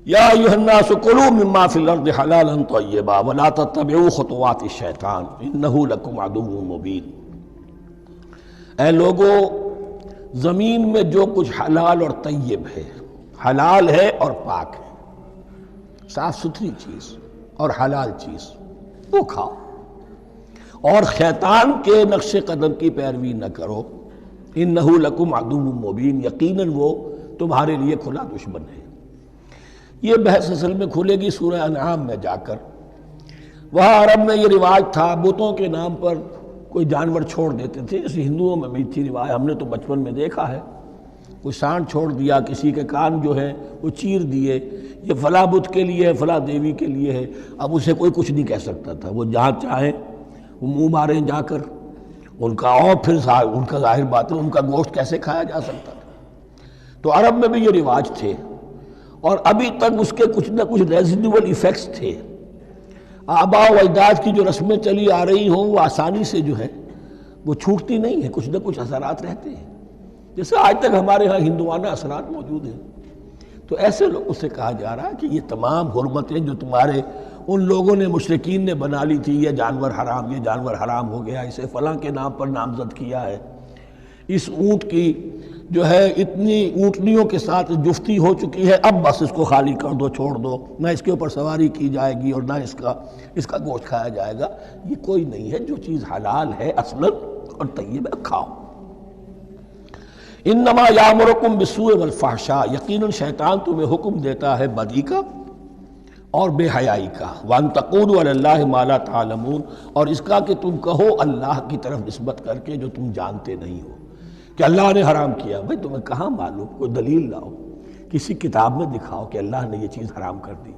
یا ایھا الناس کلوا مما فی الارض حلالا طیبا ولا تتبعوا خطوات الشیطان انہ لکم عدو مبین۔ اے لوگو، زمین میں جو کچھ حلال اور طیب ہے، حلال ہے اور پاک ہے، صاف ستھری چیز اور حلال چیز، وہ کھاؤ، اور شیطان کے نقش قدم کی پیروی نہ کرو، انہ لکم عدو مبین، یقیناً وہ تمہارے لیے کھلا دشمن ہے۔ یہ بحث اصل میں کھلے گی سورہ انعام میں جا کر۔ وہاں عرب میں یہ رواج تھا، بتوں کے نام پر کوئی جانور چھوڑ دیتے تھے، جیسے ہندوؤں میں بھی تھی رواج، ہم نے تو بچپن میں دیکھا ہے، کوئی سانڈ چھوڑ دیا، کسی کے کان جو ہے وہ چیر دیے، یہ فلاں بت کے لیے ہے، فلاں دیوی کے لیے ہے۔ اب اسے کوئی کچھ نہیں کہہ سکتا تھا، وہ جہاں چاہیں وہ منہ ماریں جا کر ان کا، اور پھر ان کا ظاہر بات ہے ان کا گوشت کیسے کھایا جا سکتا تھا۔ تو عرب میں بھی یہ رواج تھے، اور ابھی تک اس کے کچھ نہ کچھ ریزیڈول ایفیکٹس تھے۔ آباء و اجداد کی جو رسمیں چلی آ رہی ہوں وہ آسانی سے جو ہے وہ چھوٹتی نہیں ہے، کچھ نہ کچھ اثرات رہتے ہیں، جیسے آج تک ہمارے ہاں ہندوانہ اثرات موجود ہیں۔ تو ایسے لوگوں سے کہا جا رہا ہے کہ یہ تمام حرمتیں جو تمہارے ان لوگوں نے، مشرکین نے بنا لی تھی، یہ جانور حرام، یہ جانور حرام ہو گیا، اسے فلاں کے نام پر نامزد کیا ہے، اس اونٹ کی جو ہے اتنی اونٹنیوں کے ساتھ جفتی ہو چکی ہے، اب بس اس کو خالی کر دو، چھوڑ دو، نہ اس کے اوپر سواری کی جائے گی اور نہ اس کا گوشت کھایا جائے گا۔ یہ کوئی نہیں ہے، جو چیز حلال ہے اصلاً اور طیب ہے کھاؤ۔ انما یامرکم بالسوء والفحشاء، یقیناً شیطان تمہیں حکم دیتا ہے بدی کا اور بے حیائی کا، وان تقولوا علی اللہ ما لا تعلمون، اور اس کا کہ تم کہو اللہ کی طرف نسبت کر کے جو تم جانتے نہیں ہو، کہ اللہ نے حرام کیا۔ بھائی تمہیں کہاں معلوم؟ کوئی دلیل لاؤ، کسی کتاب میں دکھاؤ کہ اللہ نے یہ چیز حرام کر دی۔